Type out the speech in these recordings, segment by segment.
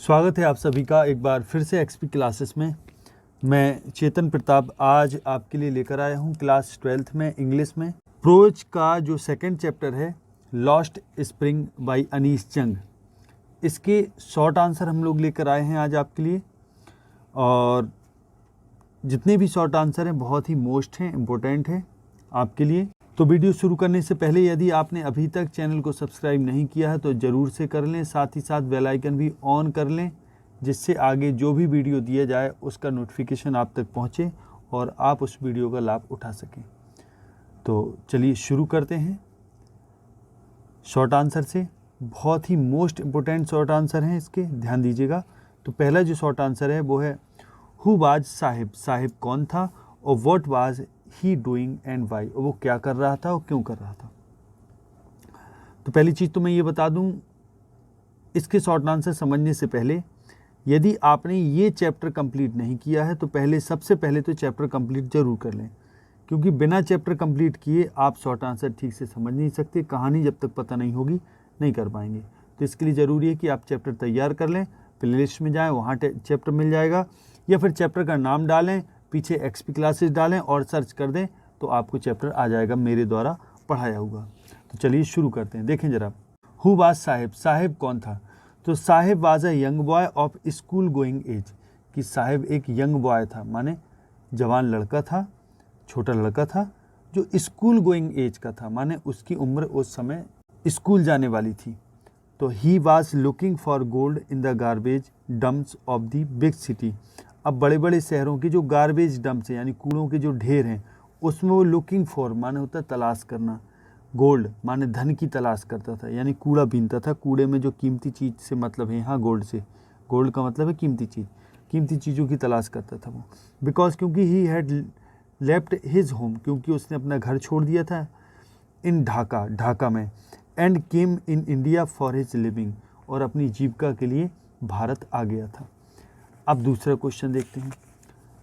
स्वागत है आप सभी का एक बार फिर से एक्सपी क्लासेस में। मैं चेतन प्रताप आज आपके लिए लेकर आया हूँ क्लास 12th में इंग्लिश में प्रोज का जो सेकंड चैप्टर है लॉस्ट स्प्रिंग बाय अनीस चंग। इसके शॉर्ट आंसर हम लोग लेकर आए हैं आज आपके लिए, और जितने भी शॉर्ट आंसर हैं बहुत ही मोस्ट हैं, इम्पोर्टेंट हैं आपके लिए। तो वीडियो शुरू करने से पहले यदि आपने अभी तक चैनल को सब्सक्राइब नहीं किया है तो ज़रूर से कर लें, साथ ही साथ बेल आइकन भी ऑन कर लें, जिससे आगे जो भी वीडियो दिया जाए उसका नोटिफिकेशन आप तक पहुंचे और आप उस वीडियो का लाभ उठा सकें। तो चलिए शुरू करते हैं शॉर्ट आंसर से। बहुत ही मोस्ट इम्पोर्टेंट शॉर्ट आंसर हैं इसके, ध्यान दीजिएगा। तो पहला जो शॉर्ट आंसर है वो है हु वाज साहिब, साहिब कौन था, और what was he doing and why, वो क्या कर रहा था और क्यों कर रहा था। तो पहली चीज़ तो मैं ये बता दूं, इसके शॉर्ट आंसर समझने से पहले यदि आपने ये चैप्टर कंप्लीट नहीं किया है तो सबसे पहले तो चैप्टर कंप्लीट जरूर कर लें, क्योंकि बिना चैप्टर कंप्लीट किए आप शॉर्ट आंसर ठीक से समझ नहीं सकते। कहानी जब तक पता नहीं होगी नहीं कर पाएंगे। तो इसके लिए ज़रूरी है कि आप चैप्टर तैयार कर लें, प्लेलिस्ट में जाएँ, वहाँ चैप्टर मिल जाएगा, या फिर चैप्टर का नाम डालें, पीछे एक्सपी क्लासेस डालें और सर्च कर दें तो आपको चैप्टर आ जाएगा मेरे द्वारा पढ़ाया हुआ। तो चलिए शुरू करते हैं। देखें जरा, हु वाज साहिब, साहिब कौन था। तो Saheb was a young boy of school going age, कि साहिब एक यंग बॉय था, माने जवान लड़का था, छोटा लड़का था जो स्कूल गोइंग एज का था, माने उसकी उम्र उस समय स्कूल जाने वाली थी। तो he was looking for gold in the garbage dumps of the big city. अब बड़े बड़े शहरों की जो गार्बेज डंप्स हैं यानी कूड़ों के जो ढेर हैं उसमें वो लुकिंग फॉर माने होता है तलाश करना, गोल्ड माने धन की तलाश करता था, यानी कूड़ा बीनता था। कूड़े में जो कीमती चीज़ से मतलब है यहाँ गोल्ड से, गोल्ड का मतलब है कीमती चीज़, कीमती चीज़ों की तलाश करता था वो। बिकॉज क्योंकि he had left his home, क्योंकि उसने अपना घर छोड़ दिया था इन ढाका, ढाका में, and came in India for his living, और अपनी जीविका के लिए भारत आ गया था। अब दूसरा क्वेश्चन देखते हैं।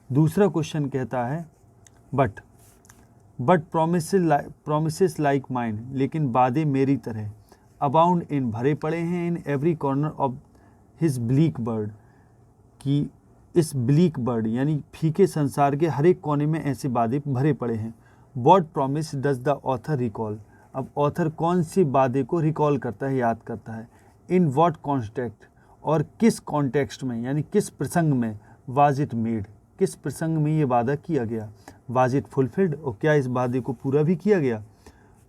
दूसरा क्वेश्चन कहता है बट प्रोमिसेस लाइक माइन, लेकिन वादे मेरी तरह, अबाउंड इन भरे पड़े हैं, in every corner of his bleak bird, कि इस ब्लीक बर्ड यानी फीके संसार के हर एक कोने में ऐसे वादे भरे पड़े हैं। What promise does the author recall, अब ऑथर कौन सी वादे को रिकॉल करता है, याद करता है। इन व्हाट कॉन्टेक्स्ट, और किस कॉन्टेक्स्ट में यानी किस प्रसंग में, वाज इट मेड, किस प्रसंग में ये वादा किया गया, वाज इट फुलफिल्ड, और क्या इस वादे को पूरा भी किया गया।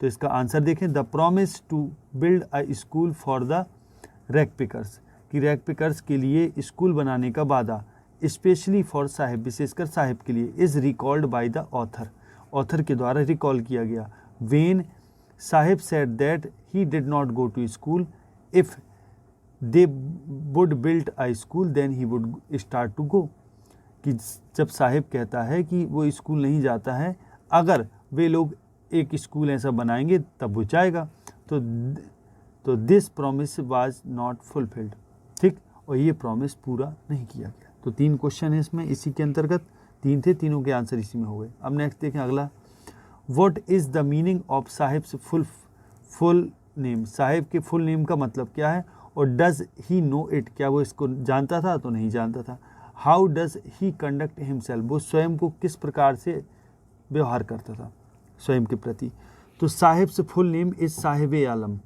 तो इसका आंसर देखें, the promise to build a school for the rag pickers, कि रैग पिकर्स के लिए स्कूल बनाने का वादा, स्पेशली फॉर साहिब, विशेषकर साहिब के लिए, is recalled by the author, author के द्वारा रिकॉल किया गया। When Saheb said that he did not go to school, if they would build a school then he would start to go, कि जब साहिब कहता है कि वो स्कूल नहीं जाता है, अगर वे लोग एक स्कूल ऐसा बनाएंगे तब वो जाएगा। तो this promise was not fulfilled, ठीक, और ये प्रॉमिस पूरा नहीं किया गया। तो 3 क्वेश्चन है इसमें, इसी के अंतर्गत 3 थे, तीनों के आंसर इसी में हो गए। अब नेक्स्ट देखें अगला, what is the meaning of sahibs full name, Sahib के फुल नेम का मतलब क्या है, और डज ही नो इट, क्या वो इसको जानता था, तो नहीं जानता था। How does he conduct himself, वो स्वयं को किस प्रकार से व्यवहार करता था स्वयं के प्रति। तो Sahib's full name is Sahib Alam,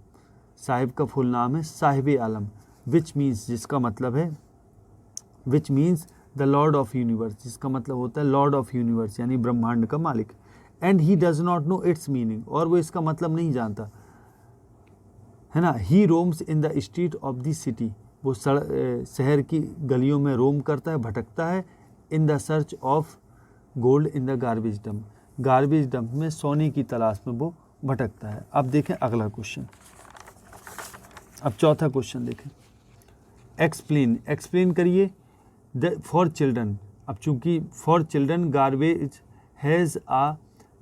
Sahib का फुल नाम है साहिब आलम, विच मीन्स, जिसका मतलब है, which means the Lord of universe, जिसका मतलब होता है लॉर्ड ऑफ यूनिवर्स यानी ब्रह्मांड का मालिक। And he does not know its meaning, और वो इसका मतलब नहीं जानता है ना। He roams in the street of the city, वो शहर की गलियों में रोम करता है, भटकता है। In the search of gold in the garbage dump, garbage dump में सोने की तलाश में वो भटकता है। अब देखें अगला क्वेश्चन, अब चौथा क्वेश्चन देखें, एक्सप्लेन, एक्सप्लेन करिए फॉर चिल्ड्रन। अब चूंकि for children garbage has a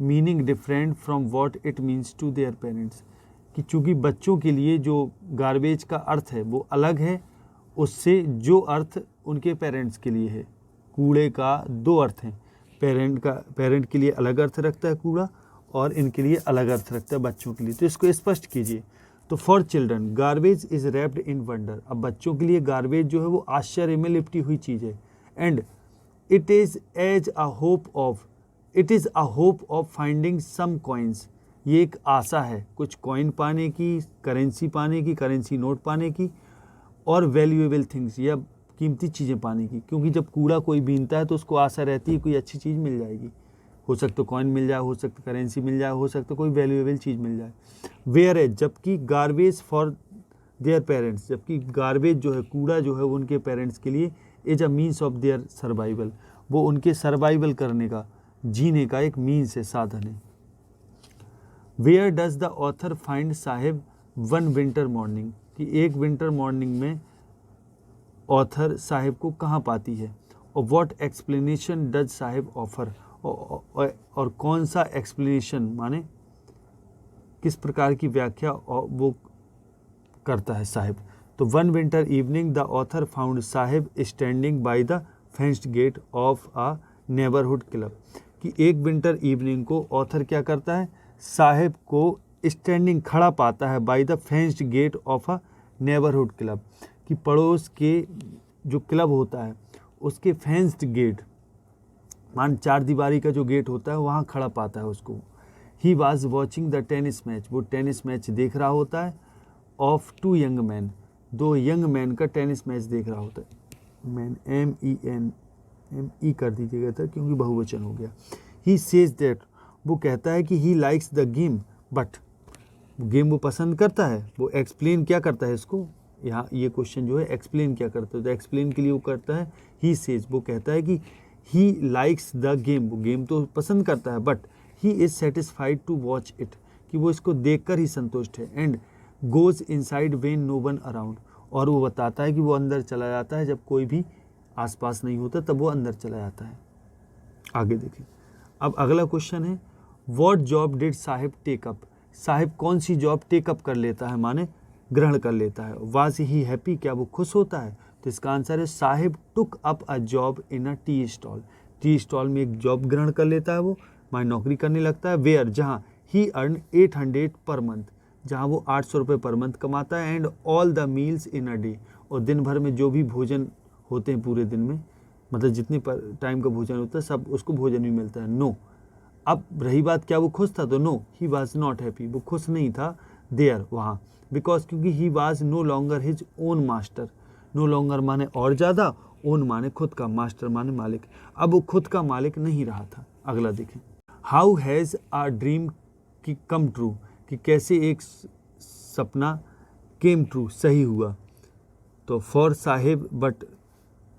meaning different from what it means to their parents, कि चूँकि बच्चों के लिए जो गार्बेज का अर्थ है वो अलग है उससे जो अर्थ उनके पेरेंट्स के लिए है। कूड़े का 2 अर्थ हैं, पेरेंट के लिए अलग अर्थ रखता है कूड़ा, और इनके लिए अलग अर्थ रखता है बच्चों के लिए। तो इसको स्पष्ट कीजिए। तो for children garbage is wrapped in wonder, अब बच्चों के लिए गार्बेज जो है वो आश्चर्य में लिपटी हुई चीज़ है। And it is a hope of finding some coins, ये एक आशा है कुछ कॉइन पाने की, करेंसी पाने की, करेंसी नोट पाने की, और वैल्यूएबल थिंग्स या कीमती चीज़ें पाने की, क्योंकि जब कूड़ा कोई बीनता है तो उसको आशा रहती है कोई अच्छी चीज़ मिल जाएगी, हो सकता कॉइन मिल जाए, हो सकता करेंसी मिल जाए, हो सकता कोई वैल्यूएबल चीज़ मिल जाए। वेयर एज, जबकि गार्बेज फॉर देयर पेरेंट्स, जबकि गार्बेज जो है कूड़ा जो है वो उनके पेरेंट्स के लिए is a means of their survival, वो उनके सर्वाइवल करने का, जीने का एक मीन्स है, साधन है। Where does the author find Saheb one winter morning, कि एक विंटर मॉर्निंग में ऑथर साहिब को कहाँ पाती है, और what explanation does Saheb offer, और कौन सा एक्सप्लेनेशन माने किस प्रकार की व्याख्या वो करता है साहिब। तो one winter evening the author found Saheb standing by the fenced gate of a neighbourhood club, कि एक विंटर इवनिंग को ऑथर क्या करता है, साहिब को स्टैंडिंग खड़ा पाता है by the fenced gate of a neighbourhood club, कि पड़ोस के जो क्लब होता है उसके फेंस्ड गेट, मान चार दीवारी का जो गेट होता है वहाँ खड़ा पाता है उसको। ही was watching the tennis match, वो टेनिस मैच देख रहा होता है, ऑफ टू यंग मैन, दो यंग मैन का टेनिस मैच देख रहा होता है। मैन M-E-N कर दीजिएगा था क्योंकि बहुवचन हो गया। ही सेज दैट, वो कहता है कि he likes the game, but game वो पसंद करता है, वो एक्सप्लेन क्या करता है इसको, यहाँ ये क्वेश्चन जो है एक्सप्लेन क्या करता है, तो एक्सप्लेन के लिए वो करता है ही सेज, वो कहता है कि ही लाइक्स द गेम, वो गेम तो पसंद करता है, but he is satisfied to watch it, कि वो इसको देखकर ही संतुष्ट है। And goes inside when no one around, और वो बताता है कि वो अंदर चला जाता है जब कोई भी आसपास नहीं होता, तब वो अंदर चला जाता है। आगे देखिए, अब अगला क्वेश्चन है what job did Saheb take up, Saheb कौन सी जॉब टेकअप कर लेता है, माने ग्रहण कर लेता है। वाज ही हैप्पी, क्या वो खुश होता है, तो इसका आंसर है Sahib took up a job in a tea stall, tea stall में एक जॉब ग्रहण कर लेता है, वो माने नौकरी करने लगता है। वेयर, जहाँ ही अर्न 800 पर मंथ, जहाँ वो 800 रुपये पर मंथ कमाता है। And all the meals in a day, और दिन भर में जो भी भोजन होते हैं पूरे दिन में, मतलब जितने टाइम का भोजन होता है सब उसको भोजन भी मिलता है। नो, अब रही बात क्या वो खुश था, तो no he was not happy, वो खुश नहीं था देयर वहाँ, बिकॉज क्योंकि he was no longer his own master, no longer माने और ज़्यादा, ओन माने खुद का, मास्टर माने मालिक, अब वो खुद का मालिक नहीं रहा था। अगला देखें, हाउ हैज़ आ ड्रीम की कम ट्रू, कि कैसे एक सपना केम ट्रू सही हुआ। तो for Sahib but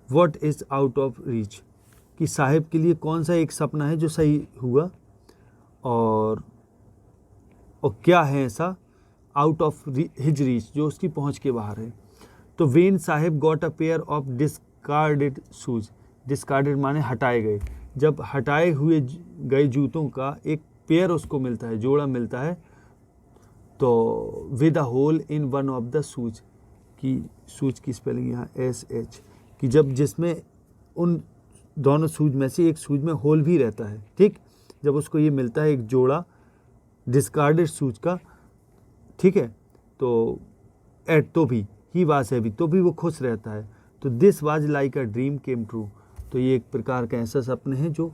what is out of reach, कि साहिब के लिए कौन सा एक सपना है जो सही हुआ, और क्या है ऐसा आउट ऑफ हिज रीच, जो उसकी पहुंच के बाहर है। तो when Sahib got a pair of discarded shoes, discarded माने हटाए गए, जब हटाए हुए गए जूतों का एक पेयर उसको मिलता है, जोड़ा मिलता है, तो with a hole in one of the shoes, की शूज की स्पेलिंग यहाँ SH, कि जब जिसमें उन दोनों शूज में से एक शूज में होल भी रहता है, ठीक, जब उसको ये मिलता है एक जोड़ा डिस्कार्डेड शूज का, ठीक है, तो एट तो भी ही वाज हैवी, तो भी वो खुश रहता है। तो this was like a dream came true, तो ये एक प्रकार का ऐसा सपना है जो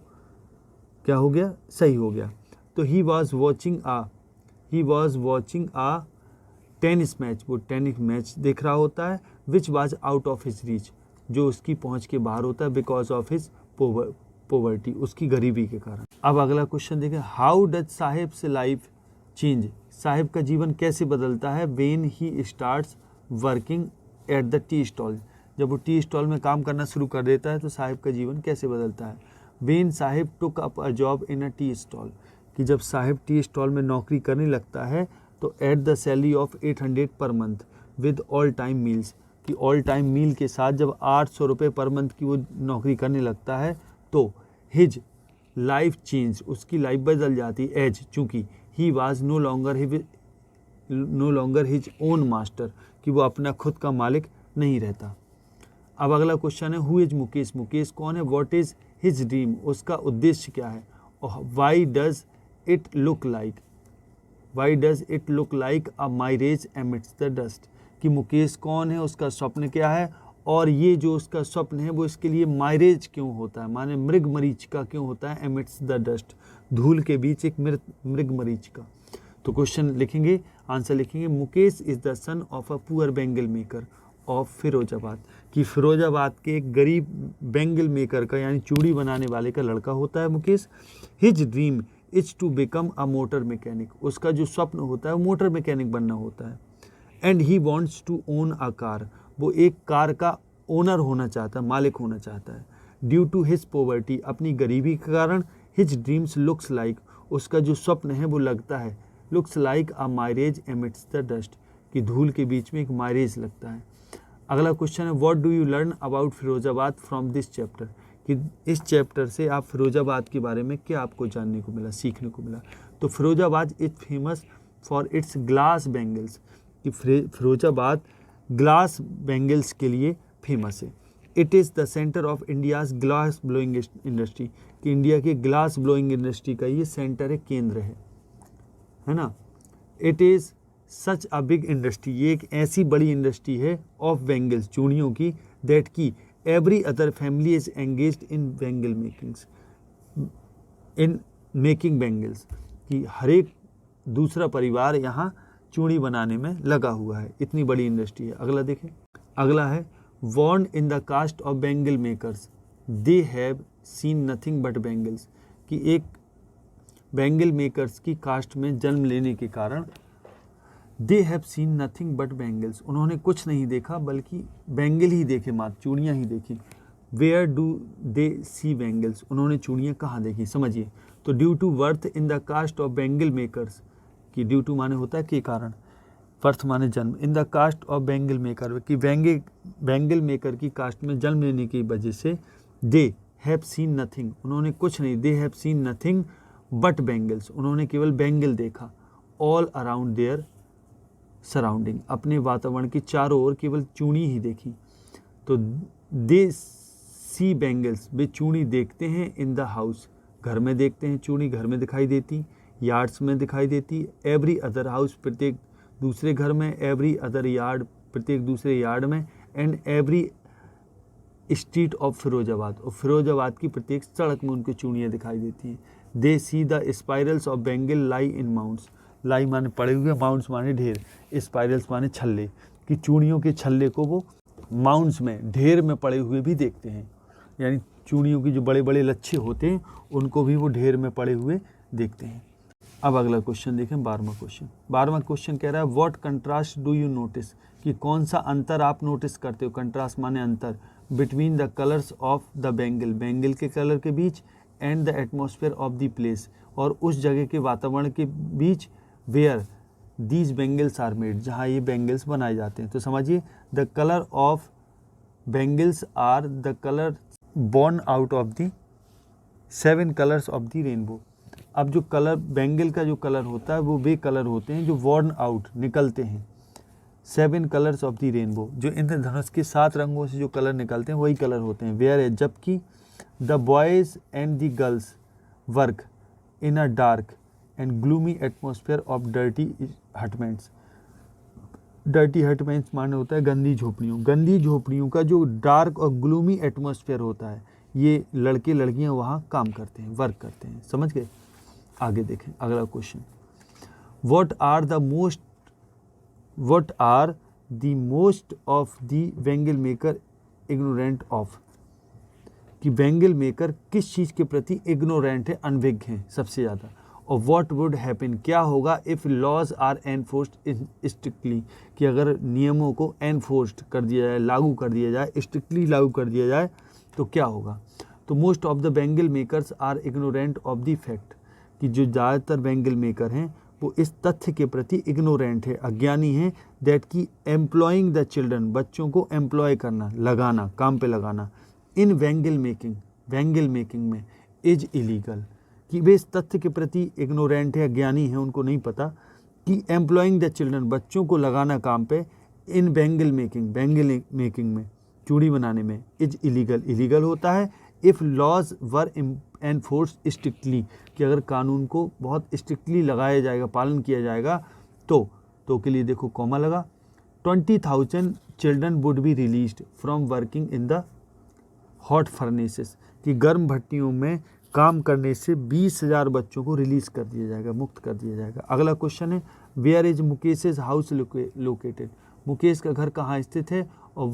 क्या हो गया, सही हो गया। तो he was watching a tennis match, वो टेनिस मैच देख रहा होता है, which was out of his reach, जो उसकी पहुंच के बाहर होता है, बिकॉज ऑफ हिज पोवर्टी, उसकी गरीबी के कारण। अब अगला क्वेश्चन देखें, हाउ डज साहिब से लाइफ चेंज, साहिब का जीवन कैसे बदलता है, when he starts working at the tea stall, जब वो टी स्टॉल में काम करना शुरू कर देता है तो साहिब का जीवन कैसे बदलता है। When Sahib took up a job in a tea stall, कि जब साहिब टी स्टॉल में नौकरी करने लगता है, तो at the salary of 800 per month with all time meals, कि ऑल टाइम मील के साथ जब 800 रुपये पर मंथ की वो नौकरी करने लगता है, तो हिज लाइफ चेंज, उसकी लाइफ बदल जाती है। एज, चूँकि he was no longer his own master, कि वो अपना खुद का मालिक नहीं रहता। अब अगला क्वेश्चन है, हु इज मुकेश, मुकेश कौन है, व्हाट इज हिज ड्रीम, उसका उद्देश्य क्या है, और why does it look like, why does it look like a mirage emits the dust, कि मुकेश कौन है, उसका स्वप्न क्या है, और ये जो उसका स्वप्न है वो इसके लिए माइरेज क्यों होता है, माने मृग मरीचिका क्यों होता है, एमिट्स द डस्ट, धूल के बीच एक मृग मरीचिका। तो क्वेश्चन लिखेंगे, आंसर लिखेंगे, Mukesh is the son of a poor bangle maker of Firozabad, कि फिरोजाबाद के एक गरीब बैंगल मेकर का यानी चूड़ी बनाने वाले का लड़का होता है Mukesh. His dream is to become a motor mechanic, उसका जो स्वप्न होता है वो मोटर मैकेनिक बनना होता है। And he wants to own a car, वो एक कार का ओनर होना चाहता है, मालिक होना चाहता है। ड्यू टू हिज पॉवर्टी, अपनी गरीबी के कारण, हिज ड्रीम्स लुक्स लाइक, उसका जो स्वप्न है वो लगता है, looks like a mirage emits the dust, कि धूल के बीच में एक माइरेज लगता है। अगला क्वेश्चन है, what do you learn about Firozabad from this chapter, कि इस चैप्टर से आप फिरोजाबाद के बारे में क्या आपको जानने को मिला, सीखने को मिला। तो Firozabad is famous for its glass bangles, कि फिरोजाबाद ग्लास बैंगल्स के लिए फेमस है। It is the centre of India's glass blowing industry, कि इंडिया की ग्लास ब्लोइंग इंडस्ट्री का ये सेंटर है, केंद्र है ना। It is such a big industry, ये एक ऐसी बड़ी इंडस्ट्री है ऑफ बैंगल्स, चूड़ियों की, दैट की every other family is engaged in bangle makings, in making bangles, कि हर एक दूसरा परिवार यहाँ चूड़ी बनाने में लगा हुआ है, इतनी बड़ी इंडस्ट्री है। अगला देखें, अगला है, born in the caste of bangle makers they have seen nothing but bangles, कि एक बैंगल मेकर्स की कास्ट में जन्म लेने के कारण दे have seen nothing but bangles, उन्होंने कुछ नहीं देखा बल्कि बैंगल ही देखे, मात्र चूड़ियाँ ही देखी। Where do they see bangles, उन्होंने चूड़ियाँ कहाँ देखी, समझिए। तो due to birth in the caste of bangle makers, कि ड्यू टू माने होता है के कारण, वर्थ माने जन्म, in the caste of bangle maker, कि बैंगल मेकर की कास्ट में जन्म लेने की वजह से, दे हैव सीन नथिंग, उन्होंने कुछ नहीं, दे have seen nothing but bangles, उन्होंने केवल बैंगल देखा, ऑल अराउंड देयर सराउंडिंग, अपने वातावरण के चारों ओर केवल चूड़ी ही देखी। तो दे सी बैंगल्स, वे चूड़ी देखते हैं, इन द हाउस, घर में देखते हैं, चूड़ी घर में दिखाई देती, यार्ड्स में दिखाई देती, एवरी अदर हाउस, प्रत्येक दूसरे घर में, एवरी अदर यार्ड, प्रत्येक दूसरे यार्ड में, and every street of Firozabad, और फिरोजाबाद की प्रत्येक सड़क में उनकी चूड़ियाँ दिखाई देती हैं। They see the spirals of bangle lie in mounds, lie माने पड़े हुए, माउंट्स माने ढेर, स्पाइरल्स माने छल्ले, कि चूड़ियों के छल्ले को वो माउंट्स में, ढेर में पड़े हुए भी देखते हैं, यानी चूड़ियों की जो बड़े बड़े लच्छे होते हैं उनको भी वो ढेर में पड़े हुए देखते हैं। अब अगला क्वेश्चन देखें, 12वां क्वेश्चन। 12वां क्वेश्चन कह रहा है, what contrast do you notice, कि कौन सा अंतर आप नोटिस करते हो, कंट्रास्ट माने अंतर, between the colours of the bangle, bangle के कलर के बीच, and the atmosphere of the place, और उस जगह के वातावरण के बीच, where these bangles are made, जहाँ ये बैंगल्स बनाए जाते हैं। तो समझिए, the colour of bangles are the colour born out of the 7 colours of the rainbow. अब जो कलर, बैंगल का जो कलर होता है वो वे कलर होते हैं जो वॉर्न आउट, निकलते हैं, 7 कलर्स ऑफ द रेनबो, जो इंद्रधनुष के 7 रंगों से जो कलर निकलते हैं वही कलर होते हैं। वेयर है, जबकि the boys and the girls work in a dark and gloomy atmosphere of dirty hutments. Dirty hutments माने होता है गंदी झोपड़ियों, गंदी झोपड़ियों का जो डार्क और ग्लूमी एटमॉस्फेयर होता है, ये लड़के लड़कियां वहाँ काम करते हैं, वर्क करते हैं, समझ गए। आगे देखें, अगला question, what are the most of the bangle maker ignorant of, कि बैंगल मेकर किस चीज़ के प्रति इग्नोरेंट है, अनभिज्ञ हैं सबसे ज़्यादा। और व्हाट वुड हैपन, क्या होगा, if laws are enforced strictly, कि अगर नियमों को एनफोर्स्ड कर दिया जाए, लागू कर दिया जाए, स्ट्रिक्टली लागू कर दिया जाए तो क्या होगा। तो most of the bangle makers are ignorant of the fact, कि जो ज़्यादातर बैंगल मेकर हैं वो इस तथ्य के प्रति इग्नोरेंट है, अज्ञानी हैं, दैट की एम्प्लॉइंग द चिल्ड्रन, बच्चों को एम्प्लॉय करना, लगाना, काम पे लगाना, इन बैंगल मेकिंग में इज इलीगल, कि वे इस तथ्य के प्रति इग्नोरेंट है, अज्ञानी हैं, उनको नहीं पता कि एम्प्लॉइंग द चिल्ड्रन, बच्चों को लगाना काम पे, इन बैंगल मेकिंग में, चूड़ी बनाने में, इज इलीगल होता है, if laws were enforce strictly, कि अगर कानून को बहुत स्ट्रिक्टली लगाया जाएगा, पालन किया जाएगा, तो के लिए देखो कॉमा लगा, 20,000 children would be released from working in the hot furnaces, कि गर्म भट्टियों में काम करने से 20,000 बच्चों को रिलीज कर दिया जाएगा, मुक्त कर दिया जाएगा। अगला क्वेश्चन है, where is Mukesh house located, Mukesh का घर कहाँ स्थित है और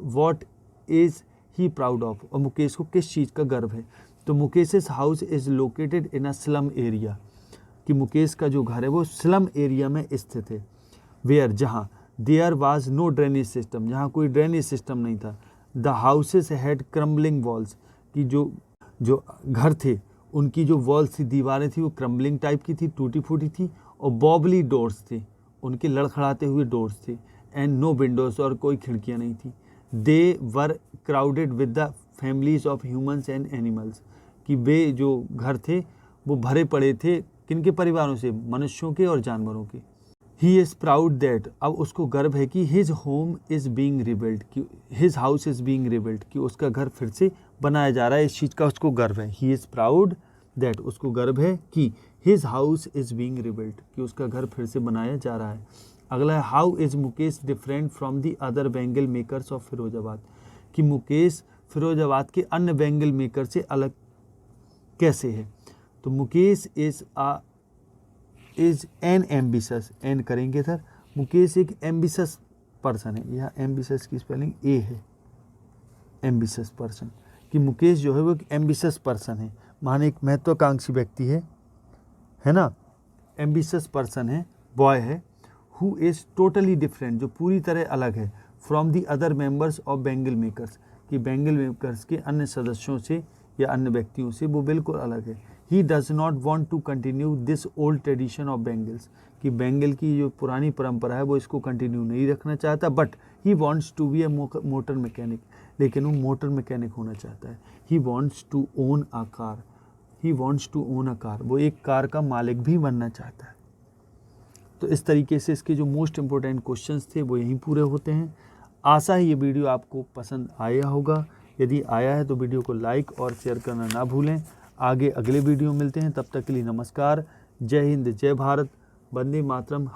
what is he proud of, और मुकेश को किस चीज़ का गर्व है। तो Mukesh house is located in a slum area, कि मुकेश का जो घर है वो स्लम एरिया में स्थित है। वेयर, जहाँ, there was no drainage system, जहाँ कोई ड्रेनेज सिस्टम नहीं था। The houses had crumbling walls, कि जो घर थे उनकी जो वॉल्स थी, दीवारें थी, वो क्रम्बलिंग टाइप की थी, टूटी फूटी थी, और बॉबली डोर्स थे, उनके लड़खड़ाते हुए डोर्स थे। एंड नो विंडोज, और कोई खिड़कियाँ नहीं थी। They were crowded with the families of humans and animals, कि वे जो घर थे वो भरे पड़े थे किनके परिवारों से, मनुष्यों के और जानवरों के। ही इज़ प्राउड दैट, अब उसको गर्व है कि his home is being rebuild, कि his house is being rebuild, कि उसका घर फिर से बनाया जा रहा है, इस चीज़ का उसको गर्व है। ही इज़ प्राउड दैट, उसको गर्व है कि his house is being rebuild, कि उसका घर फिर से बनाया जा रहा है। अगला है, how is Mukesh different from the other bangle makers of Firozabad, कि मुकेश फिरोजाबाद के अन्य बैंगल मेकर से अलग कैसे है। तो Mukesh is an ambitious, an करेंगे सर, मुकेश एक एम्बिशस पर्सन है, यहाँ एम्बिशस की स्पेलिंग ए है, एम्बिशस पर्सन, कि मुकेश जो है वो एक एम्बिशस पर्सन है, माने एक महत्वाकांक्षी व्यक्ति है ना, एम्बिशस पर्सन है, बॉय है। हु इज़ टोटली डिफरेंट, जो पूरी तरह अलग है, from the other members of bangle makers, कि बैंगल मेकर्स के अन्य सदस्यों से या अन्य व्यक्तियों से वो बिल्कुल अलग है। He does not want to continue this old tradition of bangles, कि बैंगल की जो पुरानी परंपरा है वो इसको कंटिन्यू नहीं रखना चाहता। But he wants to be a motor mechanic, लेकिन वो मोटर मैकेनिक होना चाहता है। He wants to own a car, he wants to own a car, वो एक कार का मालिक भी बनना चाहता है। तो इस तरीके से इसके जो मोस्ट इम्पोर्टेंट क्वेश्चंस थे वो यहीं पूरे होते हैं। आशा है ये वीडियो आपको पसंद आया होगा, यदि आया है तो वीडियो को लाइक और शेयर करना ना भूलें। आगे अगले वीडियो मिलते हैं, तब तक के लिए नमस्कार, जय हिंद, जय भारत, वंदे मातरम।